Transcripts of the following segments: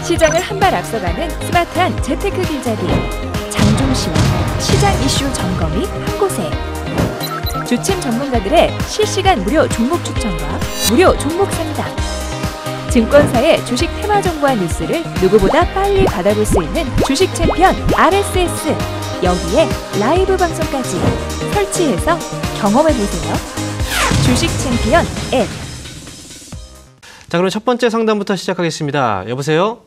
시장을 한 발 앞서가는 스마트한 재테크 길잡이 장종시와 시장 이슈 점검이 한 곳에 주침 전문가들의 실시간 무료 종목 추천과 무료 종목 상담 증권사의 주식 테마 정보와 뉴스를 누구보다 빨리 받아볼 수 있는 주식 챔피언 RSS 여기에 라이브 방송까지 설치해서 경험해보세요. 주식 챔피언 앱. 자, 그럼 첫 번째 상담부터 시작하겠습니다. 여보세요?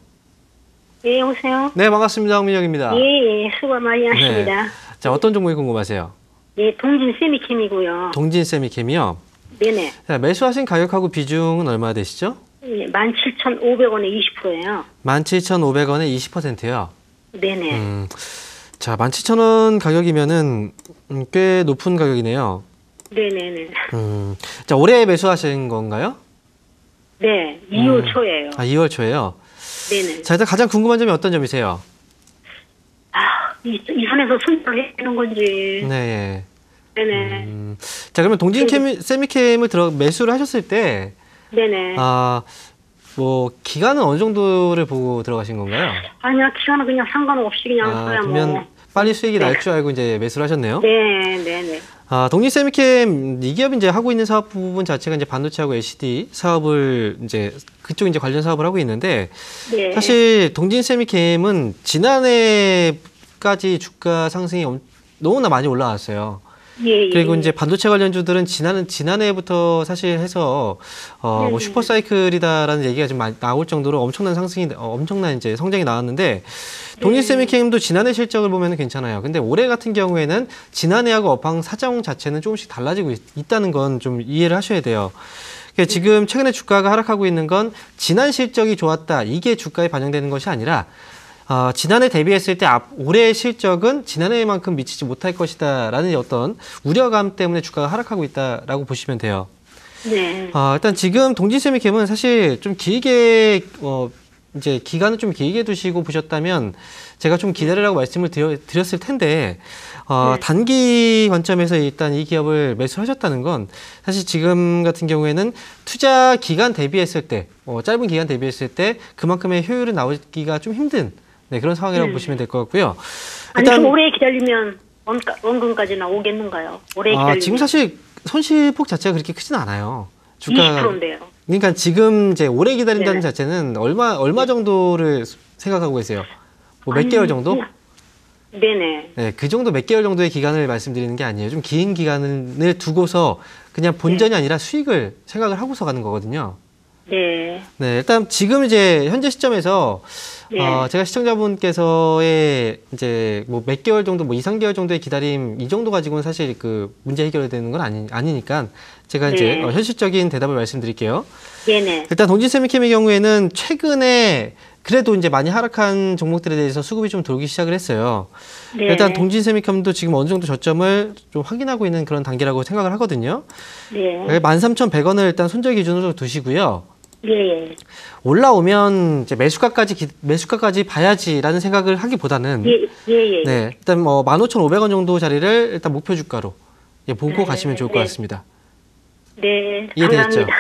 예, 여보세요? 네, 반갑습니다. 황민혁입니다. 예, 수고 많이 하십니다. 네. 자, 어떤 종목이 궁금하세요? 예, 동진 세미캠이고요. 동진 세미캠이요? 네네. 자, 매수하신 가격하고 비중은 얼마 되시죠? 예, 17,500원에 20%예요. 17,500원에 20%요? 네네. 자, 17,000원 가격이면은 꽤 높은 가격이네요. 네네네. 자, 올해 매수하신 건가요? 네, 2월 초예요. 아, 2월 초에요? 네네. 자, 일단 가장 궁금한 점이 어떤 점이세요? 이 선에서 순서를 해야 되는 건지. 네. 네네. 자, 그러면 동진 세미캠을 매수를 하셨을 때, 네네. 뭐 기간은 어느 정도를 보고 들어가신 건가요? 아니야, 기간은 그냥 상관없이 그냥 써야 그러면 뭐. 빨리 수익이 날 줄 알고 이제 매수를 하셨네요. 네네네. 동진 세미캠 이 기업이 이제 하고 있는 사업 부분 자체가 이제 반도체하고 LCD 사업을 이제 그쪽 이제 관련 사업을 하고 있는데, 네. 사실 동진 세미캠은 지난해까지 주가 상승이 너무나 많이 올라왔어요. 예, 그리고 이제 반도체 관련주들은 지난해부터 사실 해서 뭐 슈퍼 사이클이다라는 얘기가 좀 많이 나올 정도로 엄청난 엄청난 이제 성장이 나왔는데, 동진 세미캠도 지난해 실적을 보면 괜찮아요. 근데 올해 같은 경우에는 지난해하고 업황 사정 자체는 조금씩 달라지고 있다는 건 좀 이해를 하셔야 돼요. 그러니까 지금 최근에 주가가 하락하고 있는 건 지난 실적이 좋았다, 이게 주가에 반영되는 것이 아니라 지난해 대비했을 때 올해의 실적은 지난해만큼 미치지 못할 것이다라는 어떤 우려감 때문에 주가가 하락하고 있다라고 보시면 돼요. 네. 일단 지금 동진 세미캠은 사실 좀 길게 이제 기간을 좀 길게 두시고 보셨다면 제가 좀 기다리라고 말씀을 드렸을 텐데, 단기 관점에서 일단 이 기업을 매수하셨다는 건 사실 지금 같은 경우에는 투자 기간 대비했을 때, 짧은 기간 대비했을 때 그만큼의 효율은 나오기가 좀 힘든, 네, 그런 상황이라고 보시면 될 것 같고요. 아니, 좀 오래 기다리면 원금까지 나오겠는가요? 오래 기다리면. 지금 사실 손실폭 자체가 그렇게 크진 않아요. 주가가 20%인데요. 그러니까 지금 이제 오래 기다린다는 네. 자체는 얼마 정도를 생각하고 계세요? 뭐 몇 개월 정도? 네네. 네, 그 정도 몇 개월 정도의 기간을 말씀드리는 게 아니에요. 좀 긴 기간을 두고서 그냥 본전이 아니라 수익을 생각을 하고서 가는 거거든요. 네. 네, 일단 지금 이제 현재 시점에서 네. 제가 시청자분께서의 이제 뭐 몇 개월 정도, 뭐 2, 3개월 정도의 기다림, 이 정도 가지고는 사실 그 문제 해결되는 건 아니니까 제가 이제 네. 현실적인 대답을 말씀드릴게요. 네네. 일단 동진 세미캠의 경우에는 최근에 그래도 이제 많이 하락한 종목들에 대해서 수급이 좀 돌기 시작을 했어요. 네. 일단 동진 세미캠도 지금 어느 정도 저점을 좀 확인하고 있는 그런 단계라고 생각을 하거든요. 네. 13,100원을 일단 손절 기준으로 두시고요. 예. 올라오면 이제 매수가까지 봐야지라는 생각을 하기보다는 예. 네, 일단 뭐 15,500원 정도 자리를 일단 목표 주가로 보고 가시면 좋을 것 같습니다. 네. 이해되셨죠? 감사합니다.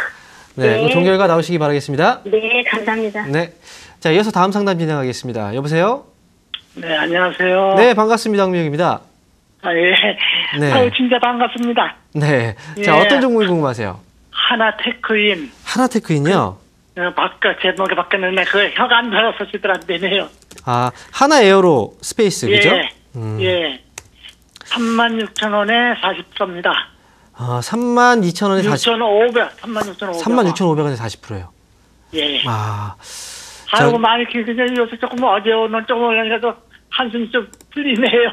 네, 좋은 결과 나오시기 바라겠습니다. 네, 감사합니다. 네, 자, 이어서 다음 상담 진행하겠습니다. 여보세요? 네, 안녕하세요. 네, 반갑습니다. 황민혁입니다. 예. 네. 진짜 반갑습니다. 네, 예. 자, 어떤 종목이 궁금하세요? 하나테크인. 하나테크인요? 제목이 바뀌었는데, 혀가 안 들어서 지들 안 되네요. 하나 에어로 스페이스, 그죠? 예. 36,000원에 40%입니다. 32,000원에 6,500, 36,500원. 36,500원에 40%예요. 예. 자, 많이 그냥 요새 조금 어제 오늘 조금 올라가도 한숨 좀 풀리네요.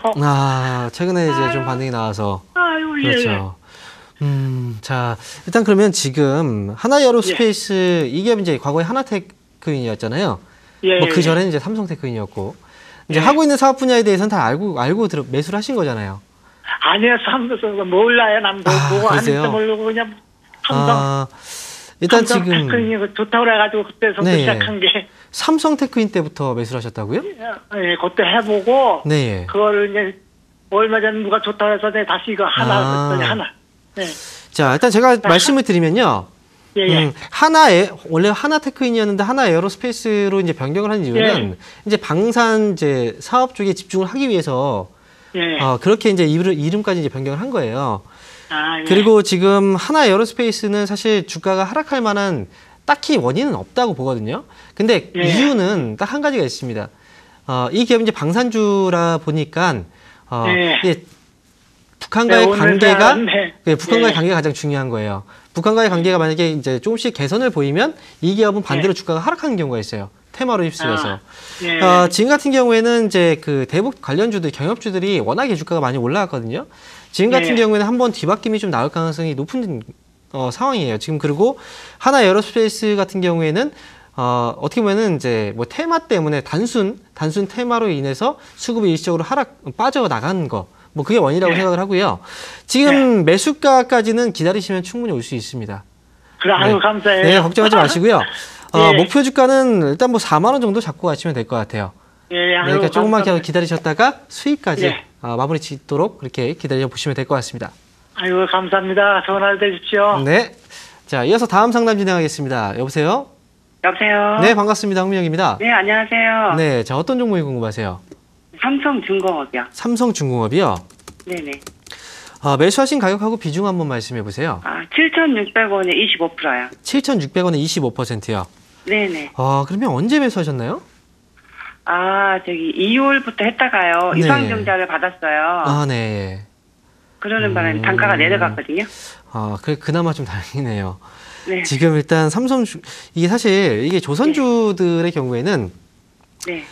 최근에 이제 좀 반응이 나와서. 아유, 그렇죠. 자, 일단 그러면 지금 하나에어로 스페이스, 이 기업이 이제 과거에 하나테크인이었잖아요. 뭐 그 전에는 이제 삼성테크인이었고. 이제 하고 있는 사업 분야에 대해서는 다 알고 매수를 하신 거잖아요. 아니요, 삼성 몰라요. 난 뭐고 하는지 모르고 그냥 삼성. 일단 삼성 지금 테크인이 좋다고 그래가지고 그때부터 시작한 게. 삼성테크인 때부터 매수를 하셨다고요? 예, 그때 해보고. 네. 그거를 이제 얼마 전에 누가 좋다고 해서 내가 다시 이거 하나 했더니 하나. 네. 자, 일단 제가 말씀을 드리면요. 예, 예. 원래 하나테크인이었는데 하나 에어로스페이스로 이제 변경을 한 이유는 예. 이제 방산 이제 사업 쪽에 집중을 하기 위해서 예. 그렇게 이제 이름까지 이제 변경을 한 거예요. 아, 예. 그리고 지금 하나 에어로스페이스는 사실 주가가 하락할 만한 딱히 원인은 없다고 보거든요. 근데 예. 이유는 딱 한 가지가 있습니다. 이 기업이 이제 방산주라 보니까 예. 이게 북한과의 네, 관계가 네. 북한과의 예. 관계가 가장 중요한 거예요. 북한과의 관계가 만약에 이제 조금씩 개선을 보이면 이 기업은 반대로 주가가 하락하는 경우가 있어요. 테마로 휩쓸려서. 예. 지금 같은 경우에는 이제 그 대북 관련주들, 경협주들이 워낙에 주가가 많이 올라갔거든요. 지금 같은 예. 경우에는 한번 뒤바뀜이 좀 나올 가능성이 높은 상황이에요. 지금 그리고 하나 에어로스페이스 같은 경우에는 어떻게 보면은 이제 뭐 테마 때문에 단순 테마로 인해서 수급이 일시적으로 빠져 나간 거. 뭐 그게 원인이라고 생각을 하고요. 지금 매수가까지는 기다리시면 충분히 올 수 있습니다. 그래, 아유, 네. 감사해요. 네, 걱정하지 마시고요. 예. 목표 주가는 일단 뭐 4만 원 정도 잡고 가시면 될 것 같아요. 예, 네, 아유, 그러니까 조금만 감사합니다. 기다리셨다가 수익까지 예. 마무리 짓도록 그렇게 기다려 보시면 될 것 같습니다. 아유, 감사합니다. 좋은 하루 되십시오. 네. 자, 이어서 다음 상담 진행하겠습니다. 여보세요? 여보세요? 네, 반갑습니다. 홍명입니다. 네, 안녕하세요. 네, 자, 어떤 종목이 궁금하세요? 삼성중공업이요. 삼성중공업이요? 네네. 매수하신 가격하고 비중 한번 말씀해 보세요. 7,600원에 25%요. 7,600원에 25%요. 네네. 그러면 언제 매수하셨나요? 저기 2월부터 했다가요. 네. 유상증자를 받았어요. 네. 그러는 바람에 단가가 내려갔거든요. 그나마 좀 다행이네요. 네. 지금 일단 이게 사실 이게 조선주들의 경우에는 네.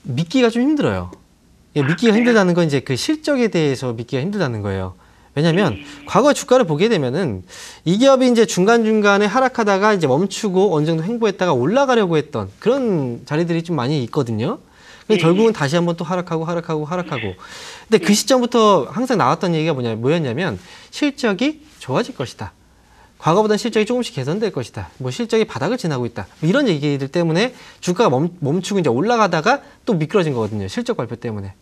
믿기가 좀 힘들어요. 믿기가 힘들다는 건 이제 그 실적에 대해서 믿기가 힘들다는 거예요. 왜냐면 과거 주가를 보게 되면은 이 기업이 이제 중간중간에 하락하다가 이제 멈추고 어느 정도 횡보했다가 올라가려고 했던 그런 자리들이 좀 많이 있거든요. 근데 결국은 다시 한번 또 하락하고. 근데 그 시점부터 항상 나왔던 얘기가 뭐였냐면 실적이 좋아질 것이다. 과거보다 실적이 조금씩 개선될 것이다. 뭐 실적이 바닥을 지나고 있다. 뭐 이런 얘기들 때문에 주가가 멈추고 이제 올라가다가 또 미끄러진 거거든요. 실적 발표 때문에.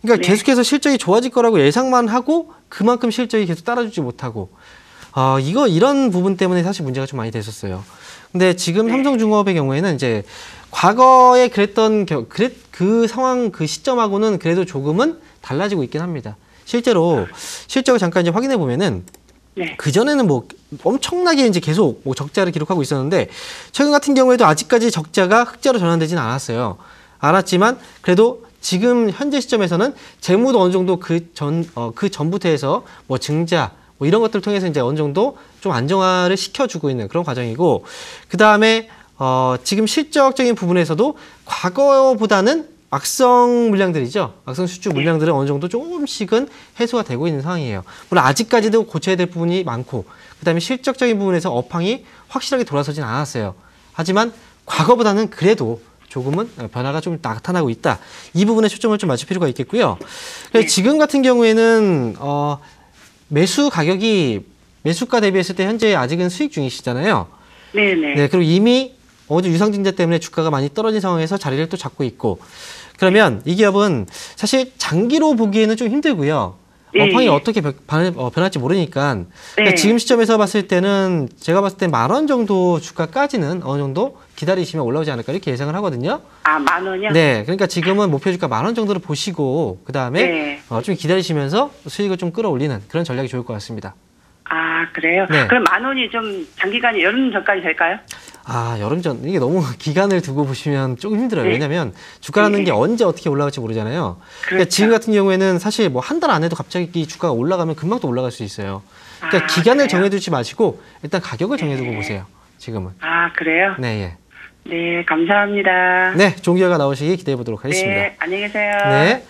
그러니까 계속해서 실적이 좋아질 거라고 예상만 하고 그만큼 실적이 계속 따라주지 못하고 이런 부분 때문에 사실 문제가 좀 많이 됐었어요. 근데 지금 삼성중공업의 경우에는 이제 과거에 그랬던 그 상황 그 시점하고는 그래도 조금은 달라지고 있긴 합니다. 실제로 실적을 잠깐 이제 확인해 보면은 그전에는 뭐 엄청나게 이제 계속 뭐 적자를 기록하고 있었는데 최근 같은 경우에도 아직까지 적자가 흑자로 전환되지는 않았지만 그래도 지금 현재 시점에서는 재무도 어느 정도 그 전부터 해서 뭐 증자 뭐 이런 것들을 통해서 이제 어느 정도 좀 안정화를 시켜주고 있는 그런 과정이고 그 다음에 지금 실적적인 부분에서도 과거보다는 악성 물량들이죠. 악성 수출 물량들은 어느 정도 조금씩은 해소가 되고 있는 상황이에요. 물론 아직까지도 고쳐야 될 부분이 많고 그다음에 실적적인 부분에서 업황이 확실하게 돌아서진 않았어요. 하지만 과거보다는 그래도 조금은 변화가 좀 나타나고 있다. 이 부분에 초점을 좀 맞출 필요가 있겠고요. 지금 같은 경우에는 매수 가격이 매수가 대비했을 때 현재 아직은 수익 중이시잖아요. 네네. 네, 그리고 이미 어제 유상증자 때문에 주가가 많이 떨어진 상황에서 자리를 또 잡고 있고 그러면 이 기업은 사실 장기로 보기에는 좀 힘들고요. 업황이 어떻게 변할지 모르니까 그러니까 지금 시점에서 봤을 때는 제가 봤을 때 10,000원 정도 주가까지는 어느 정도 기다리시면 올라오지 않을까 이렇게 예상을 하거든요. 10,000원이요? 네, 그러니까 지금은 목표 주가 10,000원 정도를 보시고 그 다음에 좀 기다리시면서 수익을 좀 끌어올리는 그런 전략이 좋을 것 같습니다. 그래요? 네. 그럼 10,000원이 좀 장기간이 여름 전까지 될까요? 여름 전 이게 너무 기간을 두고 보시면 조금 힘들어요. 왜냐하면 주가라는 게 언제 어떻게 올라갈지 모르잖아요. 그러니까 지금 같은 경우에는 사실 뭐 한 달 안에도 갑자기 주가가 올라가면 금방 또 올라갈 수 있어요. 그러니까 기간을 정해두지 마시고 일단 가격을 정해두고 보세요. 지금은. 그래요? 네, 네, 감사합니다. 네, 좋은 결과 나오시기 기대해 보도록 하겠습니다. 네, 안녕히 계세요. 네.